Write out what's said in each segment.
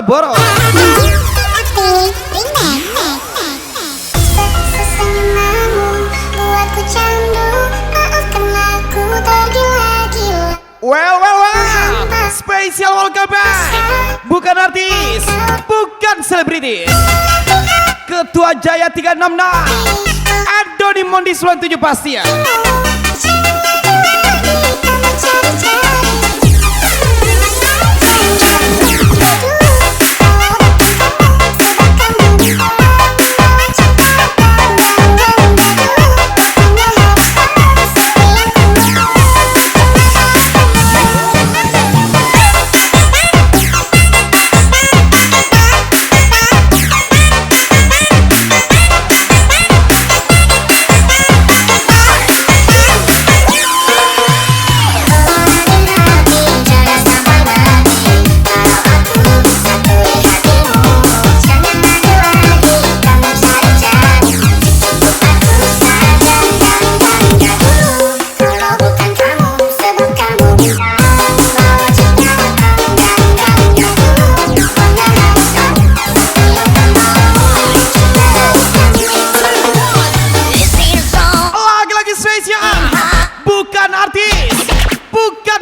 boro-boro. Well, spesial welcome back. Bukan artis, bukan selebritis. Ketua Jaya 366 Doni Mondi 97 pasti ya.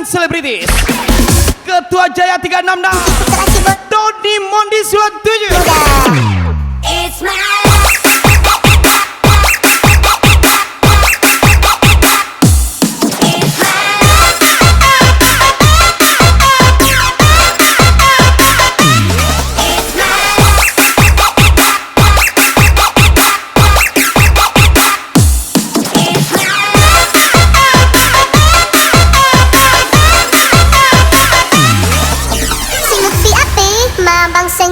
Selebritis Ketua Jaya 366 Doni Mondi 97.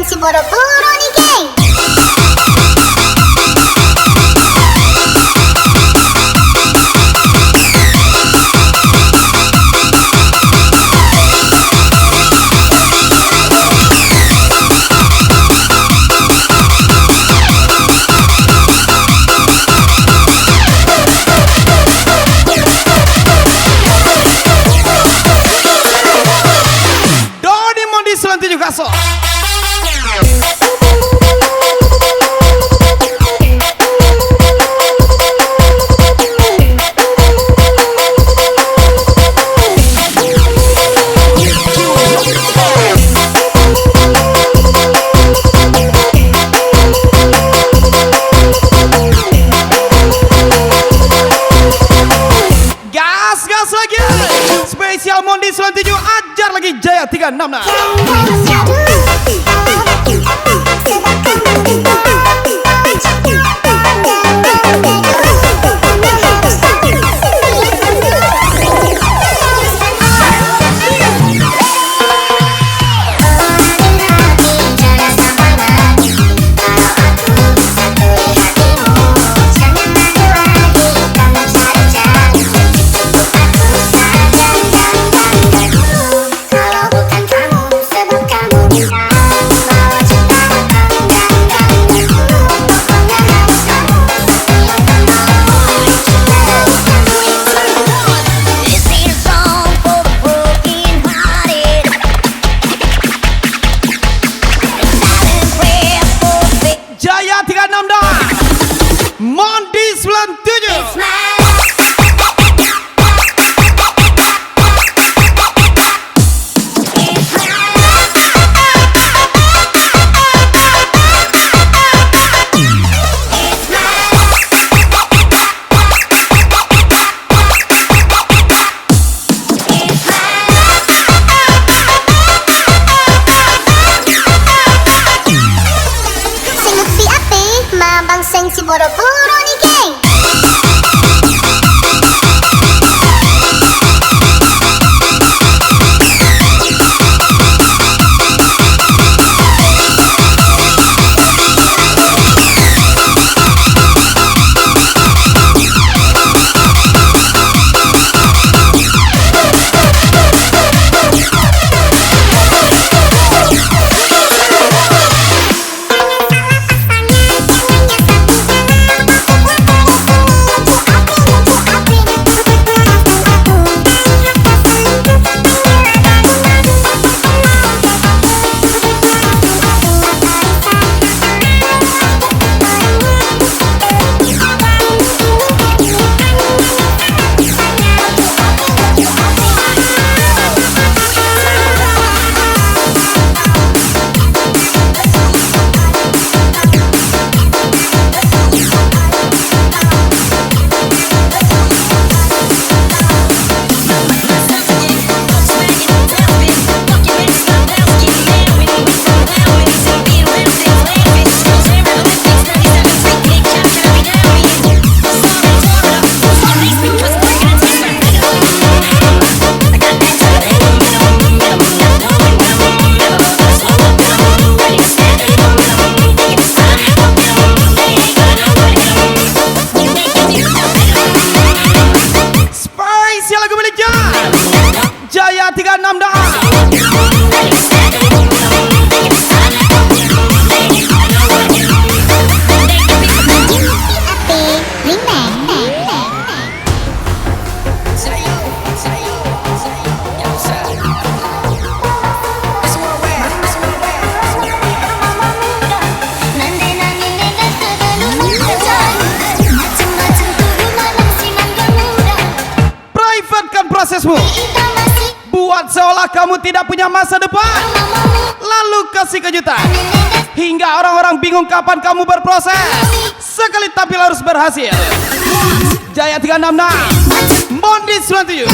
Si boro-boro nih geng. Doni Mondi 97 kaso. Gas lagi. Spesial Mondi 97 ajar lagi Jaya 366. Mondi 97. Si boro-boro nih geng. kamu tidak punya masa depan, lalu kasih kejutan hingga orang-orang bingung kapan kamu berproses. Sekali tampil harus berhasil. Jaya 366, Mondi 97.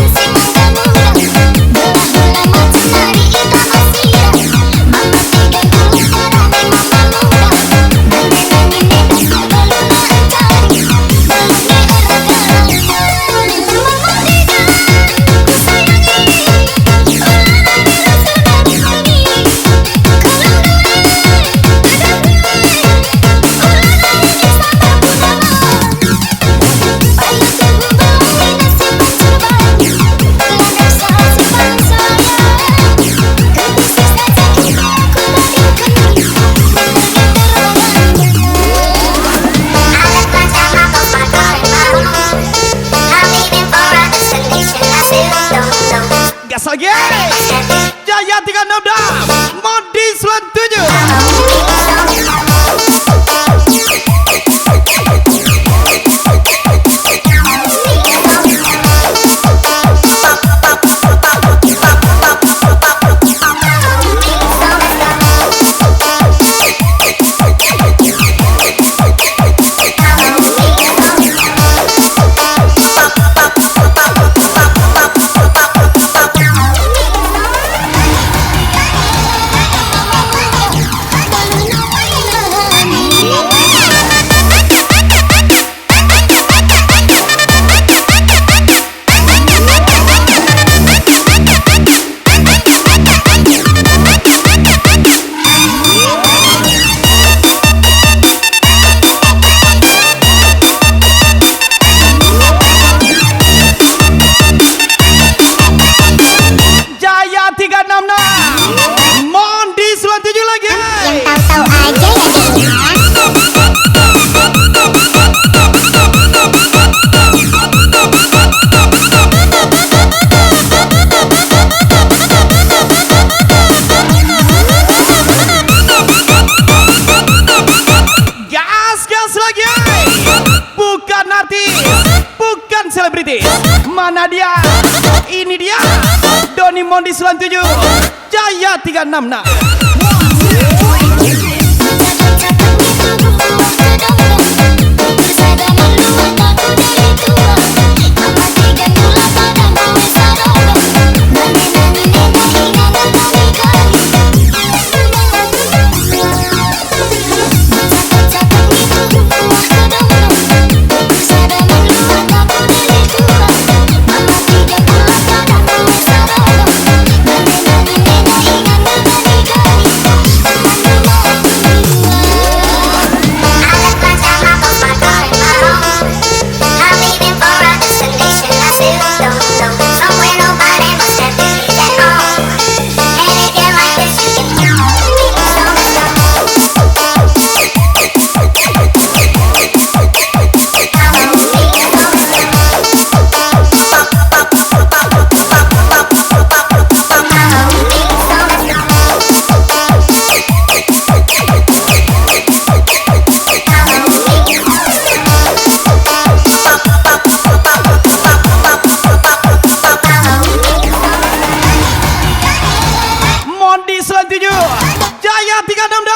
Gas lagi, Jaya 366, Mondi 97. Mondi 97 lagi. Yang tahu-tahu aja ya dia. Gas lagi. Bukan artis, bukan selebriti. Mana dia? Ini dia, Doni Mondi 97, Jaya 366. Mondi 97, Jaya 366.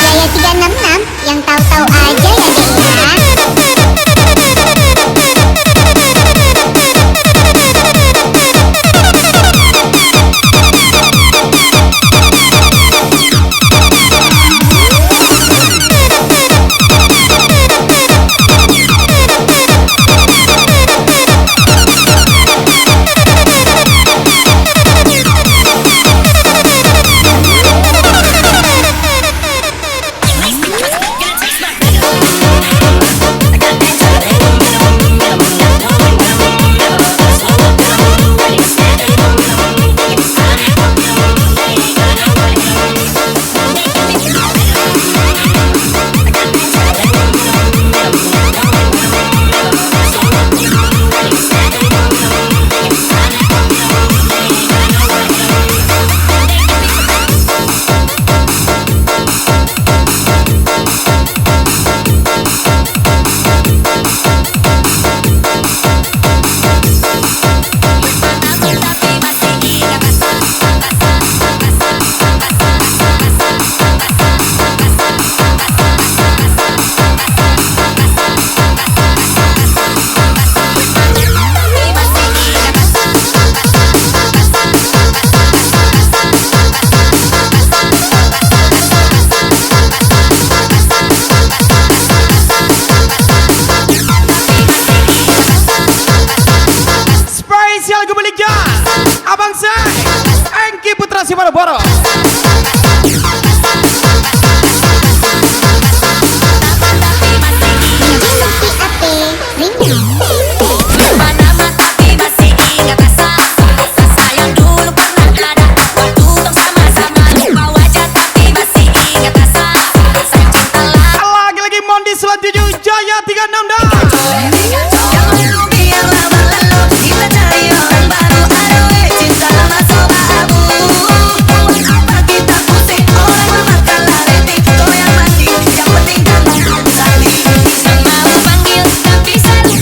Jaya 366, yang tahu-tahu aja ya dia. 97 Jaya 366. Biarlah berlalu, kita cari orang baru. Aduh, cinta lama sobat abu. Apa kita pusing, orang memakan lareti. Goyang mati, yang penting jangan saling. Mau panggil tapi satu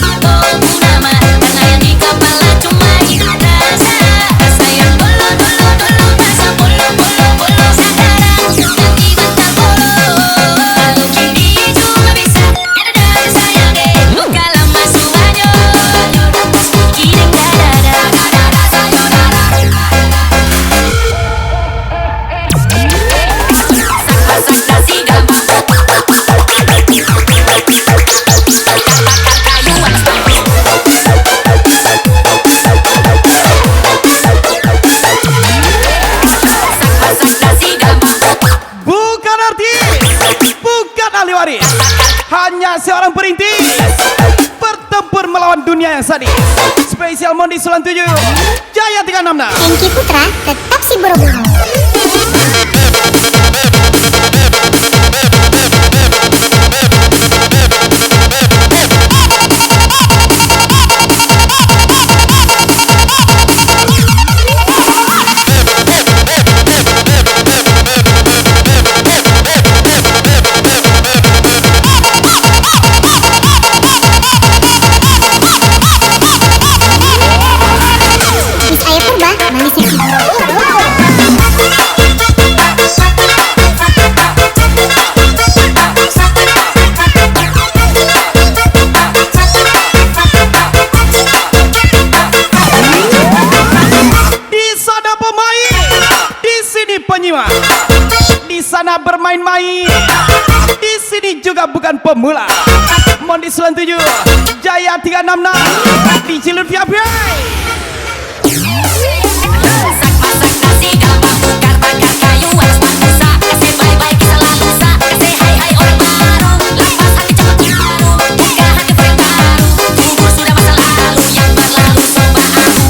nama, karena yang di kepala cuma rasa. Rasa yang bolo rasa bolo. Sekarang ganti bentar bolo. Kalau kini cuma bisa ada sayang deh. Luka lama suanya. Kirim dada saksa siga. Bukan artis, bukan ahli waris, hanya seorang perintis bertempur melawan dunia yang sadis. Spesial Mondi 97 Jaya 366. Hengki Putra tetap si buru-buru. Miss Ayah Purba, manisnya si buru-buru. Di sana pemain, di sini penyimak. Di sana bermain-main, di sini juga bukan pemula. Mondi 97 Jaya 366 di Cilut VIP. Saksa siga bakar kayu atas manusia. Kasih bye-bye kita lalusa. Kasih hai orang baru. Lepas hati cepat nyaru. Buka hati friend baru. Gugur sudah masa lalu yang berlalu sobat aku.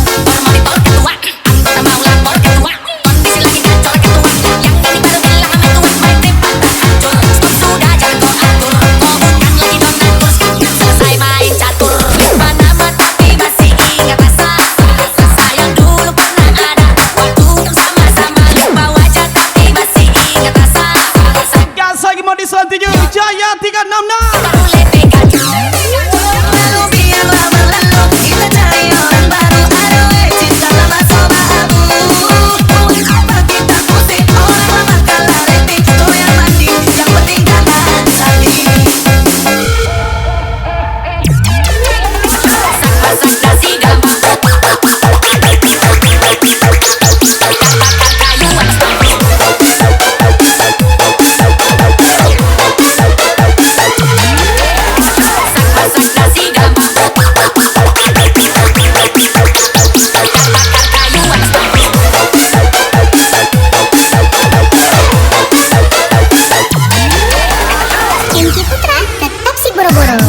Monitor ketua, anggota mau lapor ketua. Kondisi lagi gacor ketua. Yang ini baru bilang sama tua. My trip patah hancur. Stop sudah jangan kau atur. Kau bukan lagi donatur. Selesai main catur. Mana tapi masih ingat rasa yang dulu pernah ada. Waktu untuk sama-sama lupa wajah tapi masih ingat rasa. Gas lagi Mondi 97 Jaya 366. Baru lepekan. Lalu biarlah berlalu, kita cari orang baru. Aduh, cinta lama sobat abu. Apa kita pusing, orang memakan lareti. Goyang mati, yang penting jangan saling. Saksa siga bakar kayu atas saksa siga kayu atas Hengki Putra tetap si buru-buru.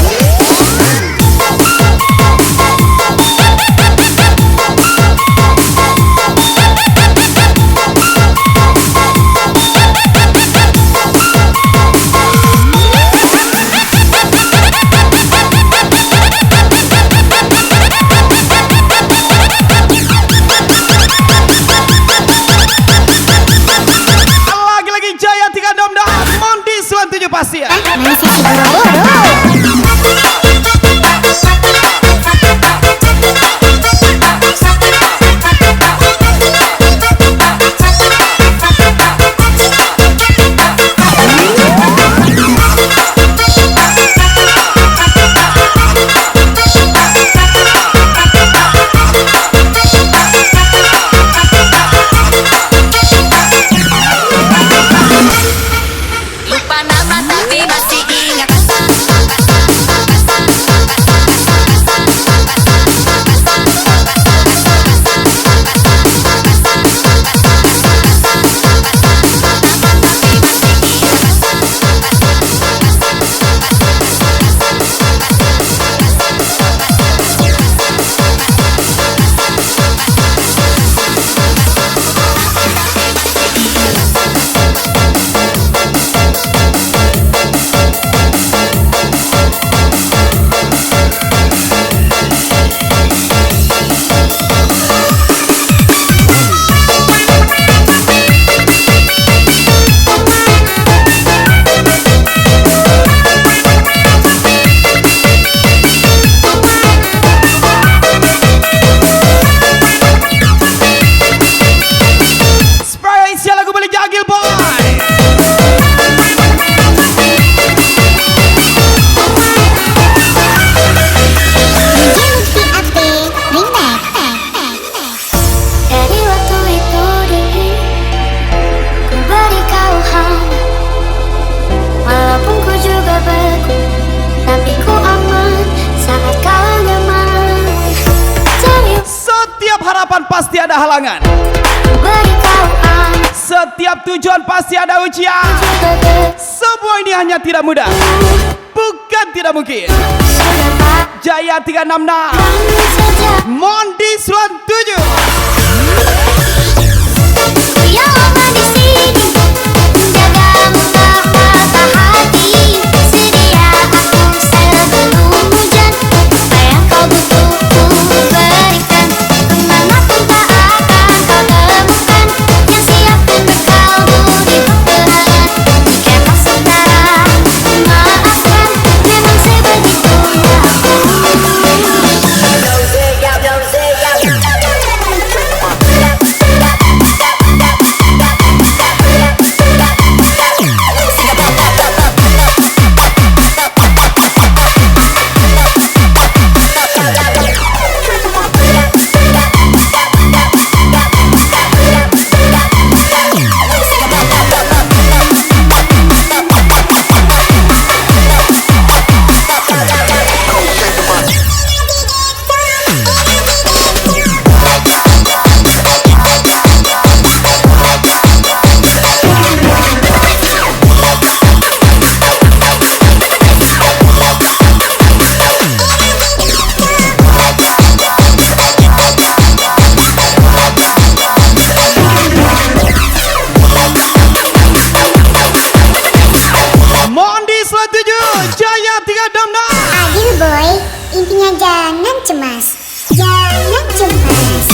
Lagi-lagi Jaya 366 Mondi 97 pasti ya. Manisnya si buru-buru. pasti ada halangan. Setiap tujuan pasti ada ujian. Semua ini hanya tidak mudah, bukan tidak mungkin. Jaya 366 Mondi 97. Yang lama di sini menjagamu tak patah hati. Sedia aku sebelum hujan. Apa yang kau butuh ku berikan. Kemanapun tak akan kau temukan yang siap untuk kalbu di peperangan. Jika kau saudara maafkan, memang sebegitunya aku. Mondi 97 Jaya 366. Adil boy, intinya jangan cemas. Jangan cemas.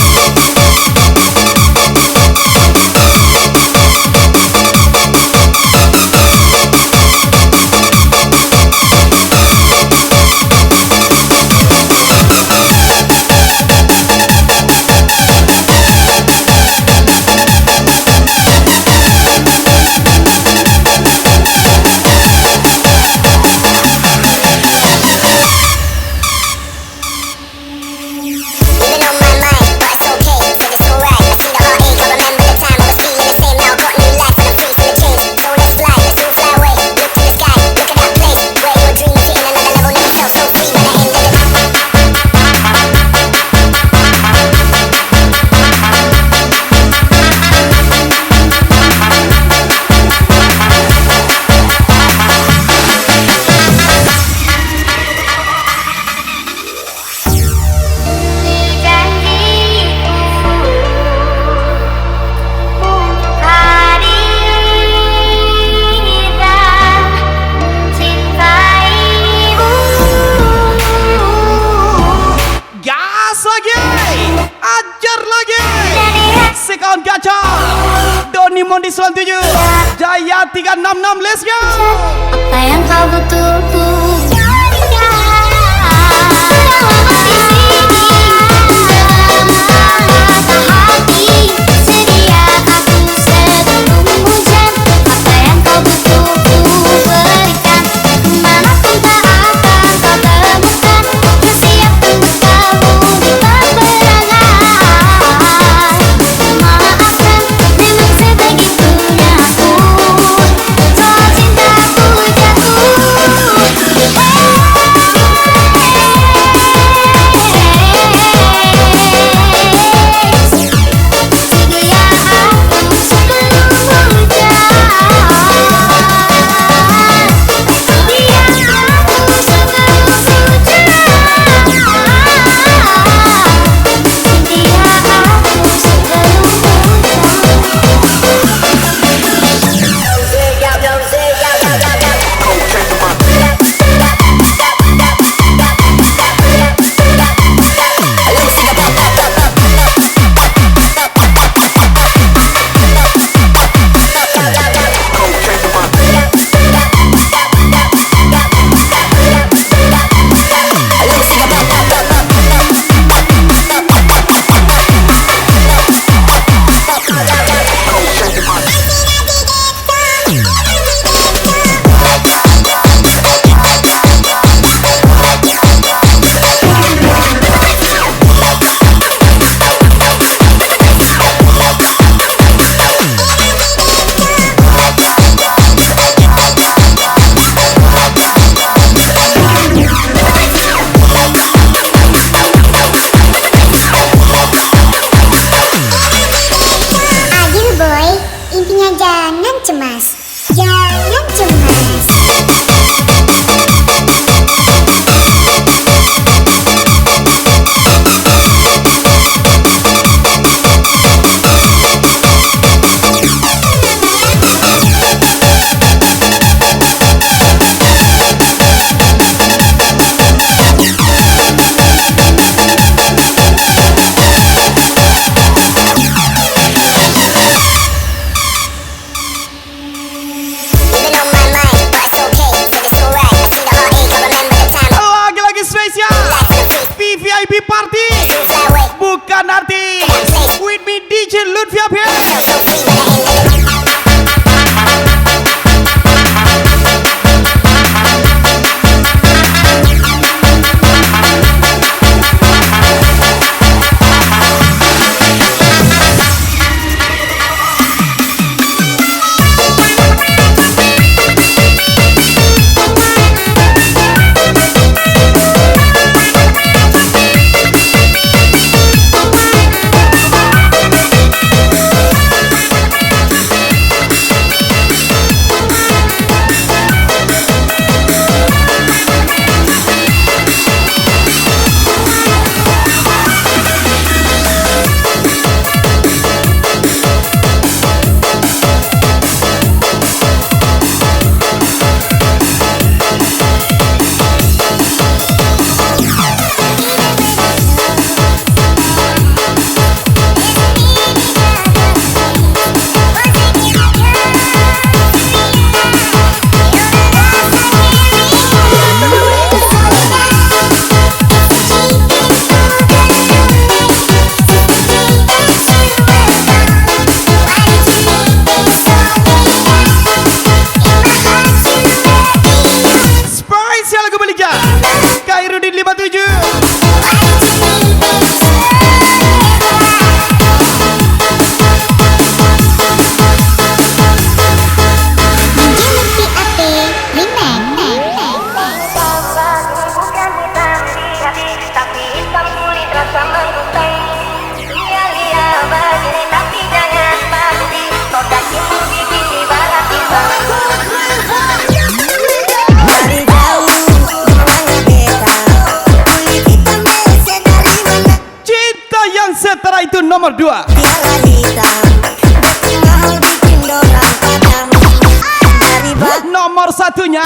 Sekawan gacor Doni Mondi 97 Jaya 366. Let's go. Apa yang kau butuh ku berikan. Dalam hati sedia aku sebelum hujan. Apa yang kau butuh ku berikan. Kemanapun tak akan kau temukan yang siap untuk kamu di peperangan. Maafkan, memang sebegitunya aku. Soal cintaku jatuh. Kairudin 57. Cinta yang setara itu nomor 2. Nomor satunya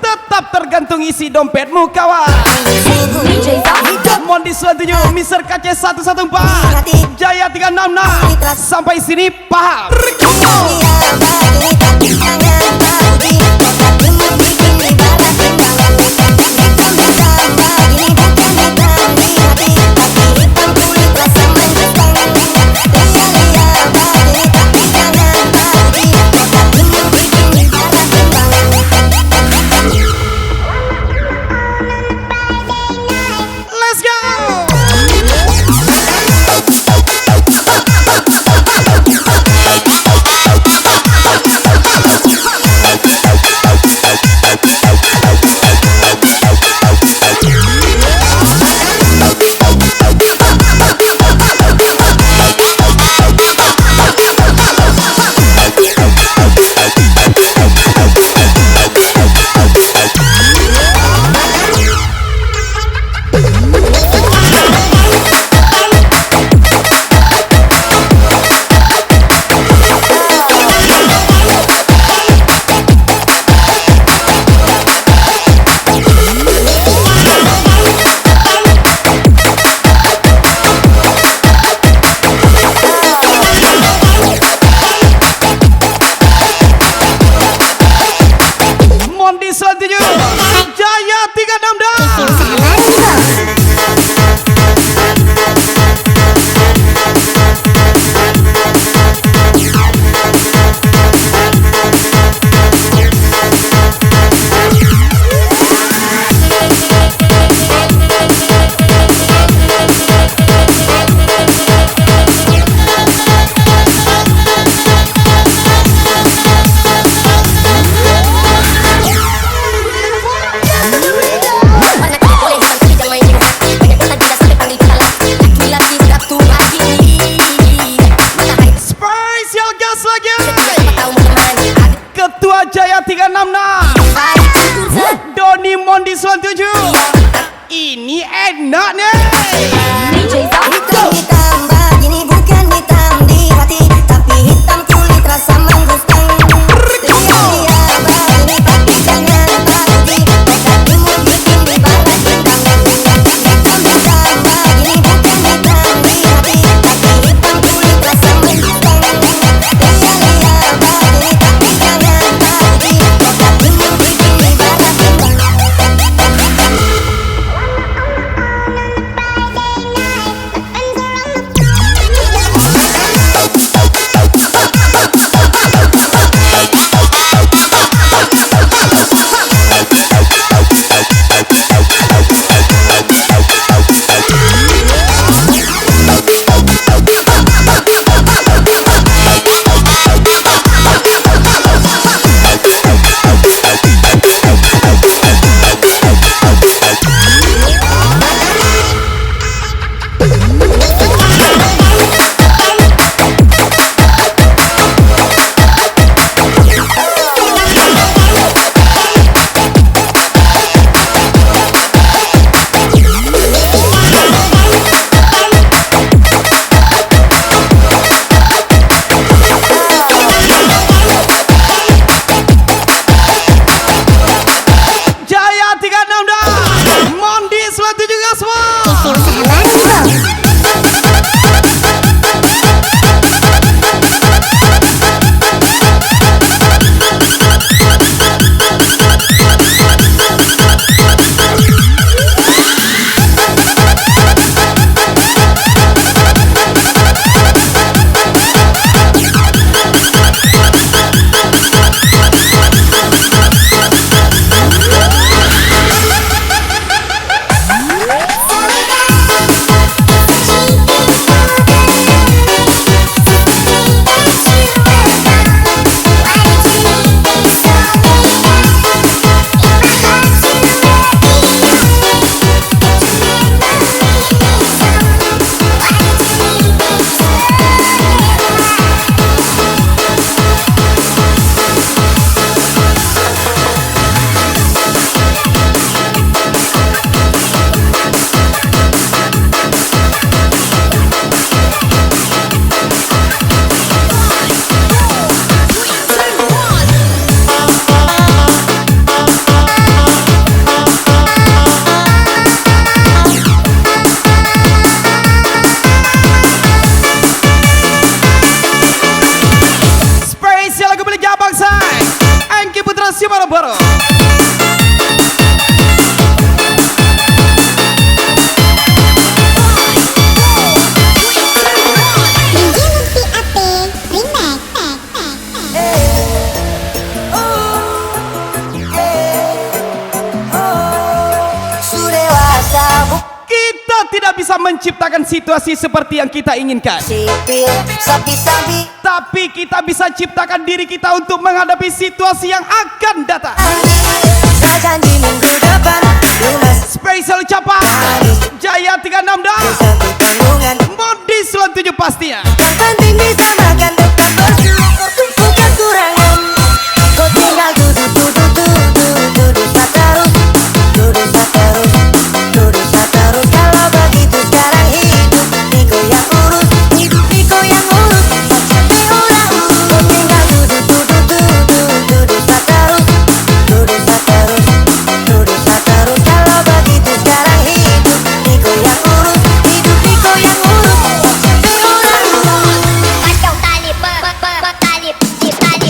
tetap tergantung isi dompetmu kawan. Mondi 97, Mister KC 114, Jaya 366. Sampai sini paham? Let's go. Mondi 97, Jaya 366. Spesial gas lagi. Ketua Jaya 366, Doni Mondi 97. Ini enak nih. Hitam mbak, ini bukan hitam di hati, tapi hitam kulit rasa menggustang. Iya mbak, ini tapi jangan pagi, hatimu bikin di batas bintang. Hitam mbak, ini bukan hitam di hati, tapi hitam kulit rasa menggustang. Iya mbak, ini tapi jangan pagi, hatimu bikin di batas bintang. tidak bisa menciptakan situasi seperti yang kita inginkan, Sipil, sapi-sapi, tapi kita bisa ciptakan diri kita untuk menghadapi situasi yang akan datang. saya janji minggu depan lunas Spesial ucapan Jaya 36 dan satu tanggungan. Mondi 97 pastinya. Yang penting bisa makan tetap bersyukur, bukan kurangan. Kau tinggal duduk satarus, duduk satarus, duduk satarus. Kalau begitu sekarang hidup Niko yang urus, hidup Niko yang urus. Sampai orang kau tinggal duduk satarus, duduk satarus, duduk satarus. Kalau begitu sekarang hidup Niko yang urus, hidup Niko yang urus. Sampai orang Kacau tali tali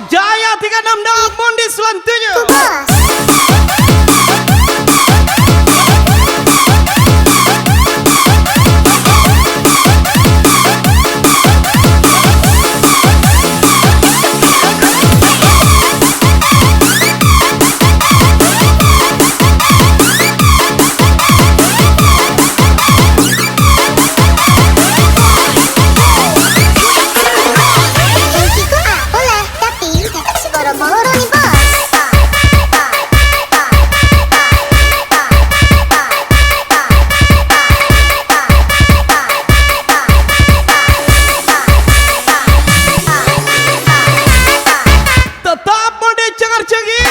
Jaya 36 dan Mondi 97. Rezekiku boleh, tapi seboro-boro nih bos. Tetap Mondi cengar-cengir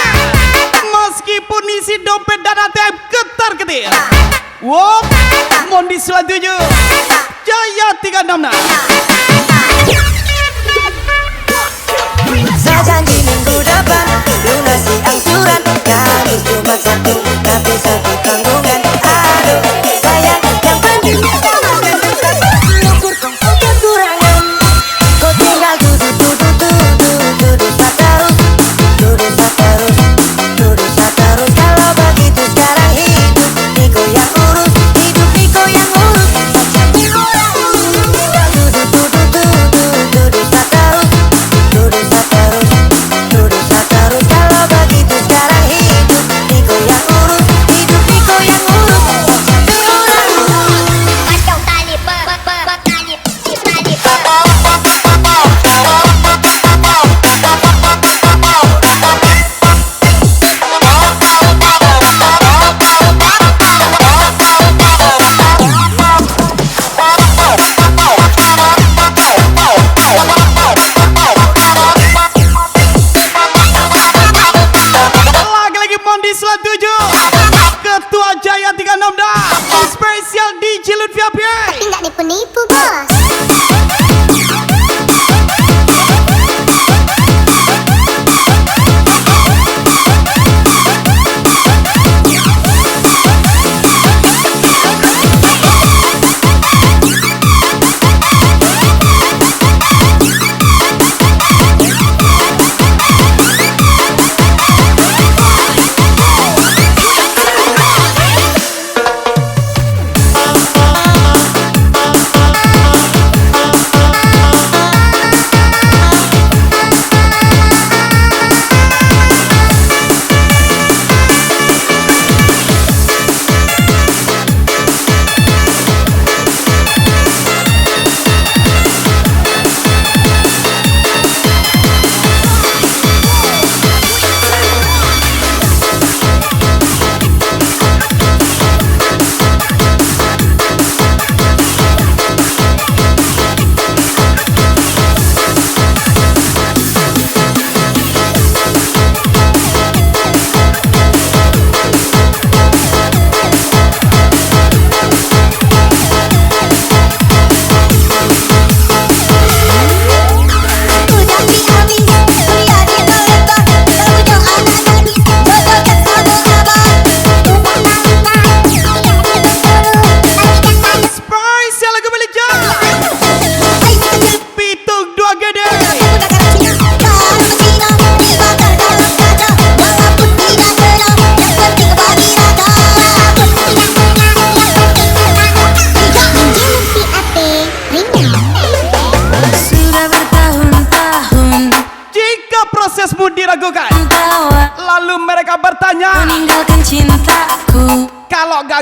meskipun isi dompet dan ATM ketar-ketir. Wow, Mondi 97 Jaya 36 dan Saya janji minggu depan lunasi angsuran. Kamis Jumat Sabtu tapi satu tanggungan. Aduh sayang, yang penting bisa makan tetap bersyukur, bukan kurangan. Kau tinggal duduk satarus, duduk satarus, duduk satarus. Kalau begitu sekarang hidup Niko yang urus, hidup Niko yang urus. Sampai orang tinggal duduk satarus, duduk satarus, duduk satarus. Kalau begitu sekarang hidup Niko yang urus, hidup Niko yang urus. Sampai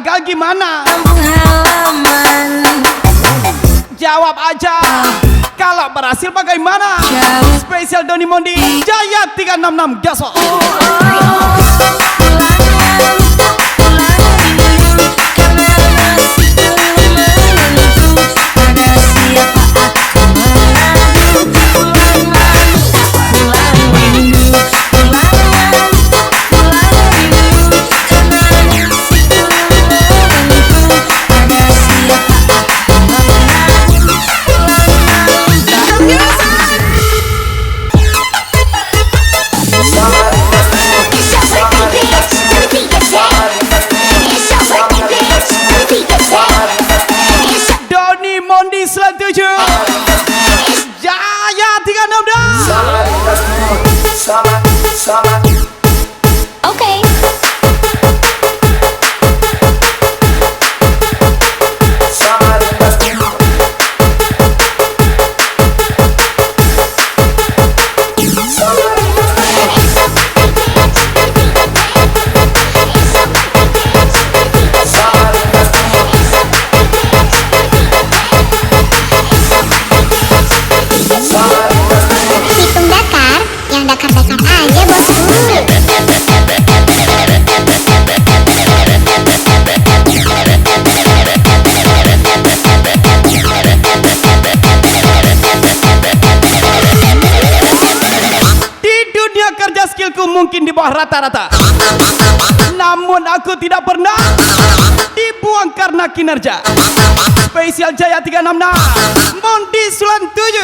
gagal gimana? kampung halaman Jawab aja. Kalau berhasil bagaimana? Jauh. Spesial Doni Mondi Jaya 366 Gaso. Doni Mondi selanjutnya Jaya 366. Okay. Hitung dakar, yang dakar-dakar aja bosku. Di dunia kerja skillku mungkin di bawah rata-rata, namun aku tidak pernah dibuang karena kinerja. Spesial Jaya 366 Mondi Sulan 7.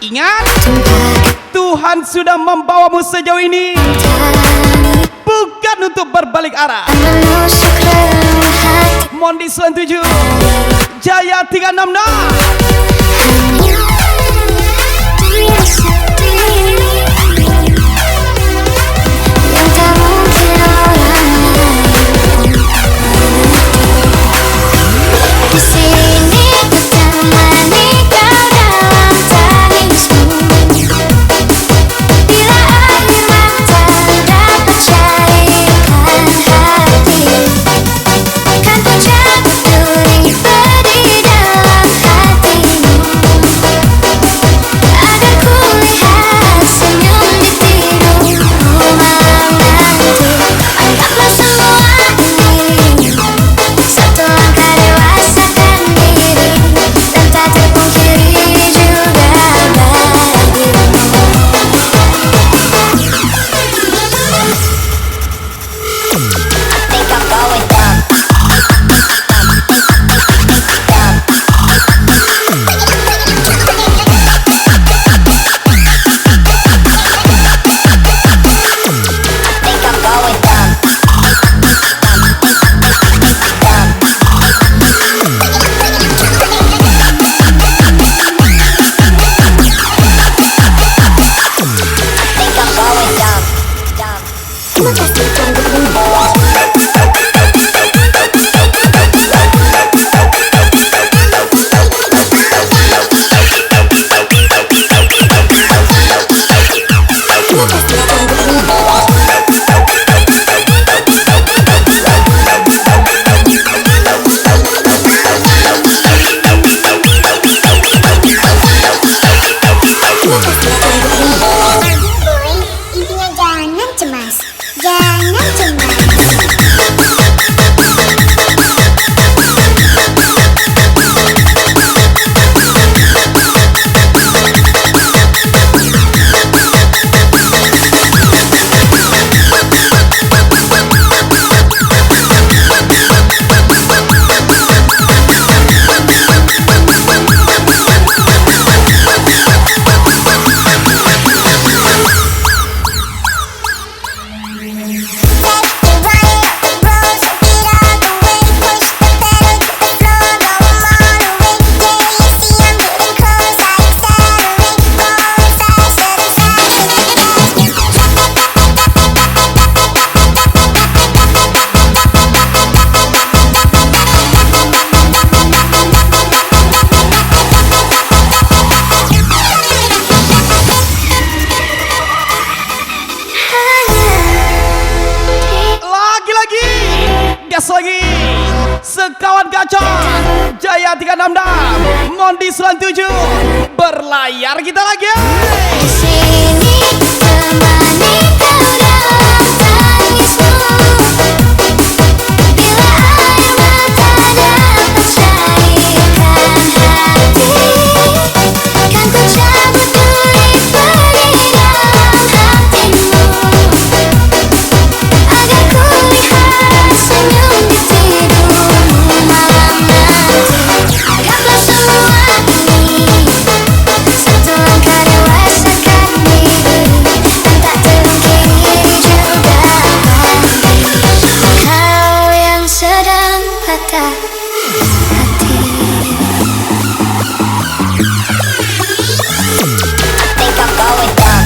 Ingat, Tuhan sudah membawamu sejauh ini bukan untuk berbalik arah. menusuk relung hati. Mondi 97 Jaya 366. Hanya diri sendiri yang tak mungkin orang lain. Di sini ku temani kau dalam tangismu. Bila air mata dapat cairkan hati, kan ku cabut duri pedih dalam hatimu, agar ku lihat senyum di tidurmu malam nanti. Anggaplah semua ini satu langkah dewasakan diri, dan tak terpungkiri juga bagimu. I think I'm going dumb. Think I'm going dumb. Think I'm going dumb. Terima kasih telah menonton! Intinya jangan cemas, jangan cemas. Lagi-lagi gas lagi. Sekawan gacor Jaya 366 Mondi 97 berlayar kita lagi. Di sini ku temani kau dalam tangismu. Bila air mata dapat cairkan hati, kan ku cabut duri pedih dalam hatimu, agar ku lihat senyum di tidurmu malam nanti. Anggaplah semua ini satu langkah dewasakan diri, dan tak terungkiri juga bagimu. Kau yang sedang patah hati. Think I'm going dumb.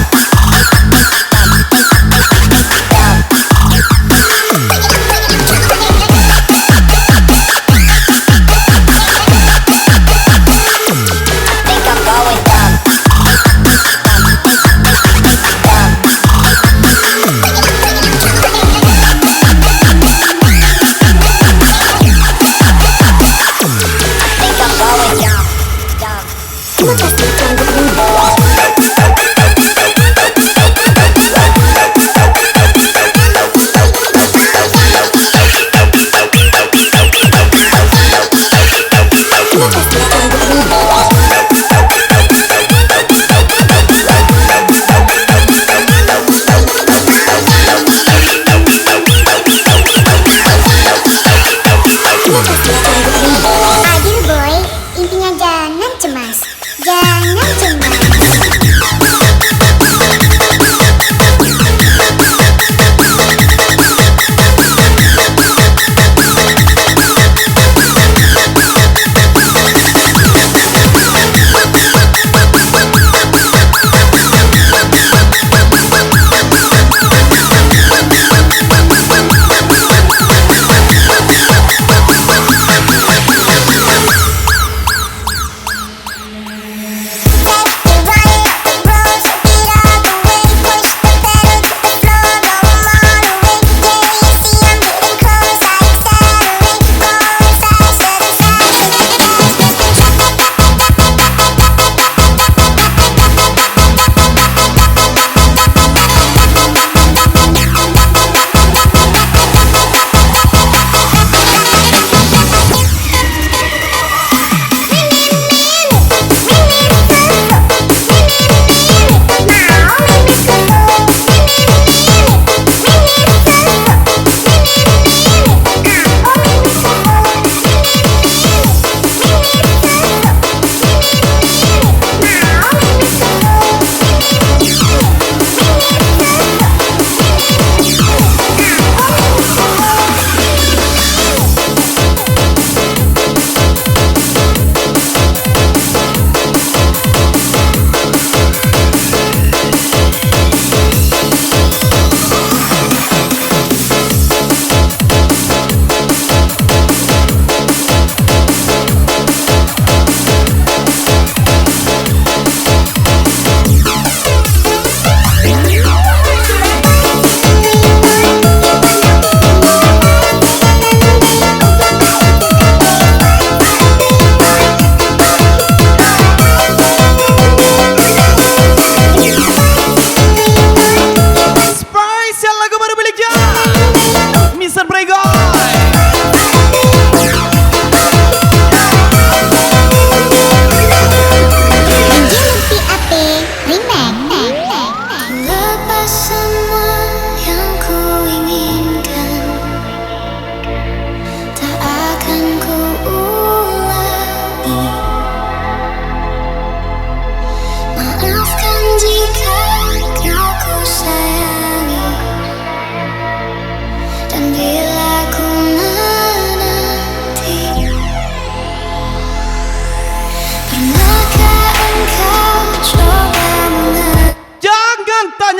Think I'm going dumb. Think I'm going dumb. Terima kasih telah menonton! Adil boy, intinya jangan cemas, jangan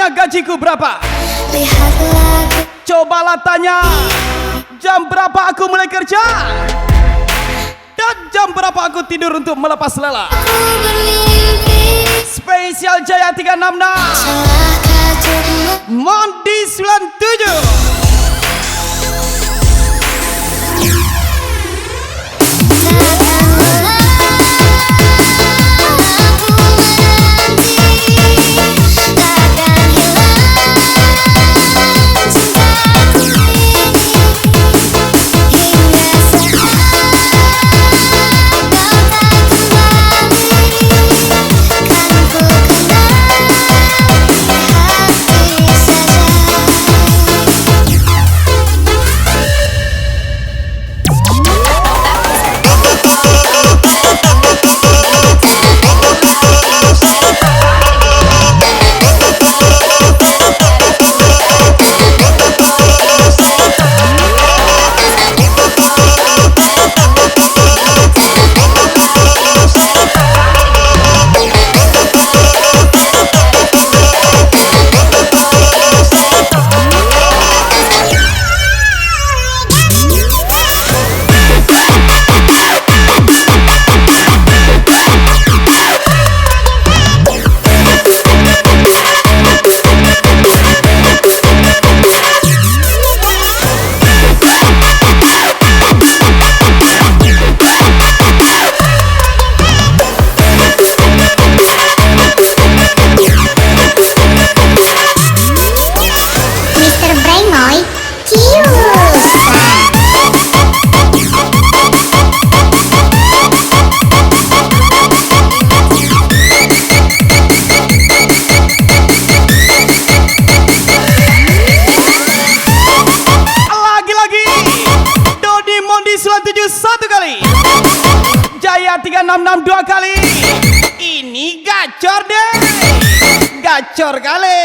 Tanya gajiku berapa? Lihatlah ku Cobalah tanya jam berapa aku mulai kerja dan jam berapa aku tidur untuk melepas lelah. bermimpi. Spesial Jaya 366 Salahkah untukmu? Mondi 97. Mr. Braymoy, Kiusa. Lagi-lagi Dodi Mondi 97 satu kali, Jaya 366 dua kali. Ini gacor deh, gacor kali.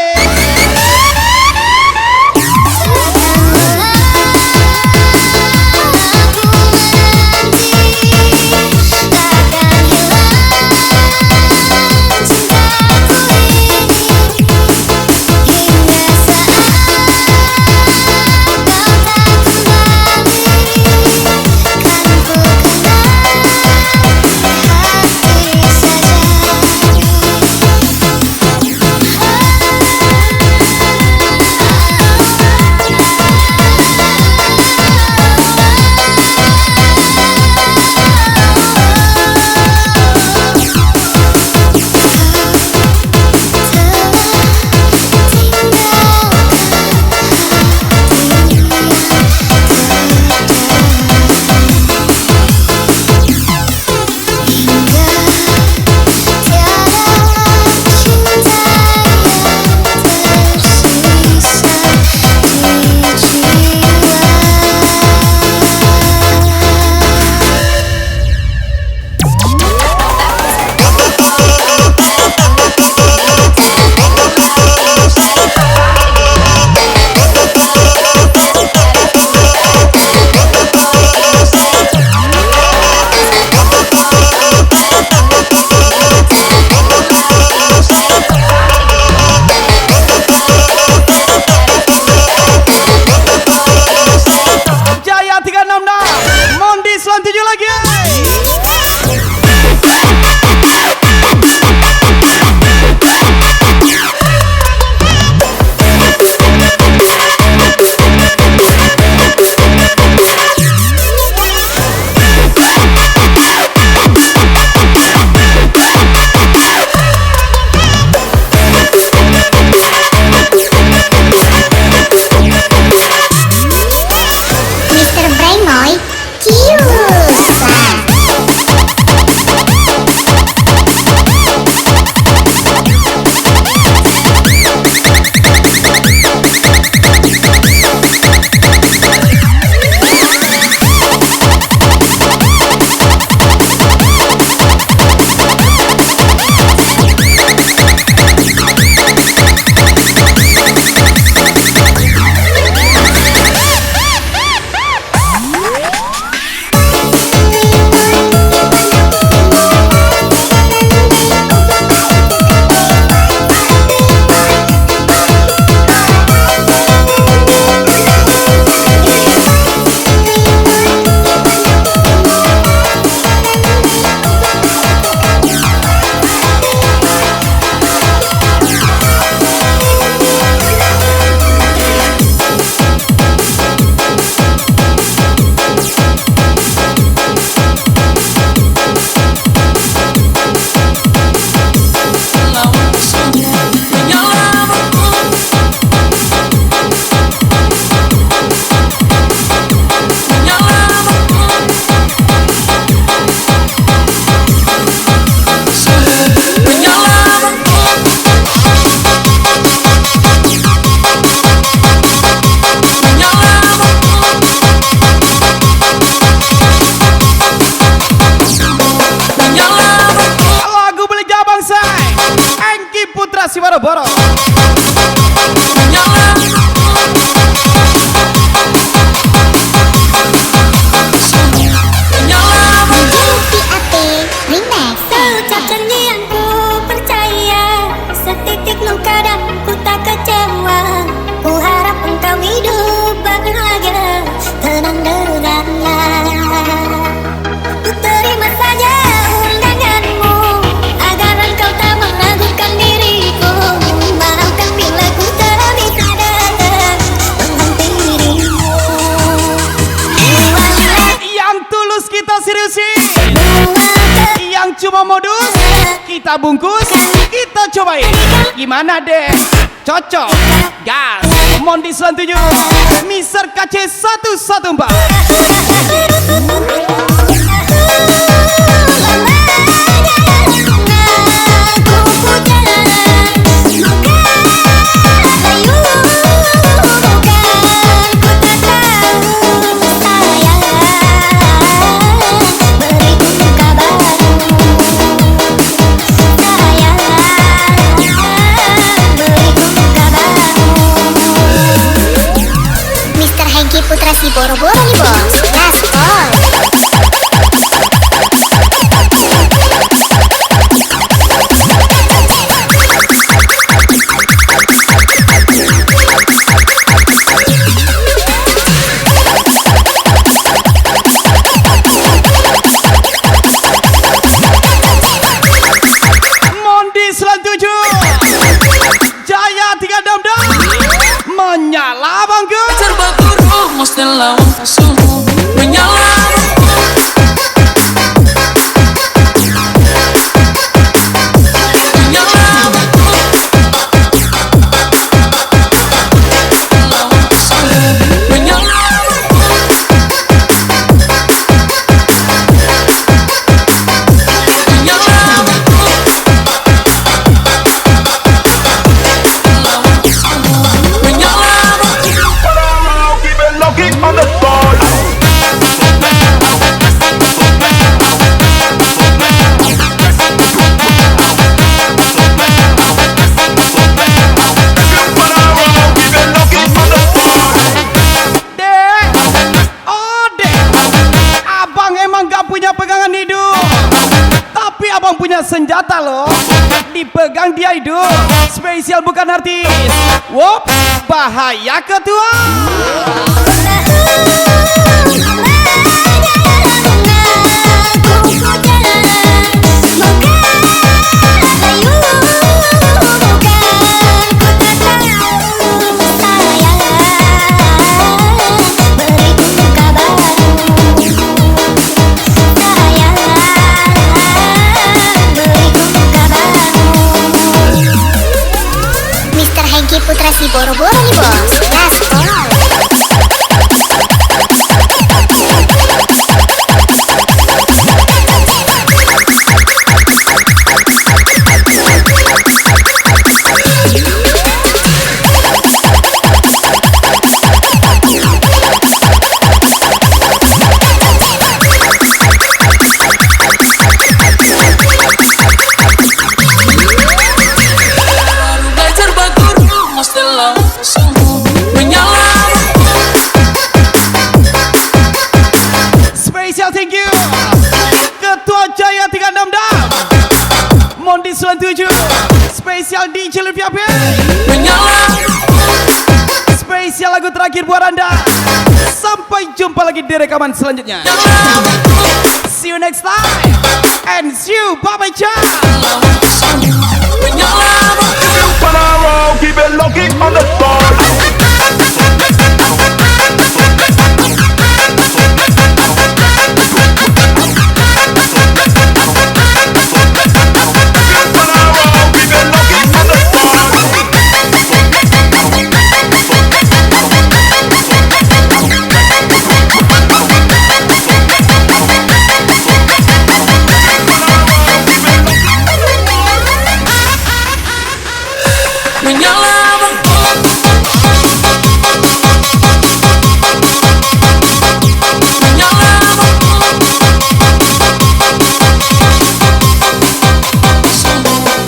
boro-boro. Jumpi ate remix. Seucap janjianku percaya, setitik luka dan ku tak kecewa. Ku harap engkau hidup bahagia, tenang denganlah. Ku terima saja undanganmu, agar engkau tak meragukan diriku. Maafkan bila ku tak bisa datang menghampirimu. Yang tulus kita seriusi, yang cuma modus kita bungkus, kita cobain. Gimana deh? Cocok, gas. Mondi selanjutnya, Mister KC 114. Mr. Hengki Putra si boro-boro nih bos. Gaspol. Mondi selanjutnya, Jaya 3 Damdam menyala bangku. Serba buruk mesti lawan musuhmu menyala. Senjata loh, dipegang dia hidup. Spesial bukan artis. Wop, bahaya ketua. Mr. Hengki Putra si boro-boro nih bos. Gaspol. Belajar baguru mesti lawan musuhmu menyala. Spesial thank you Ketua Jaya 3 Damdam Mondi 97. Spesial DJ Lupiape Menyala. Spesial lagu terakhir buat anda. Sampai jumpa lagi di rekaman selanjutnya. See you next time and see you, bye bye, ciao. Keep it lucky on the spot. Menyala.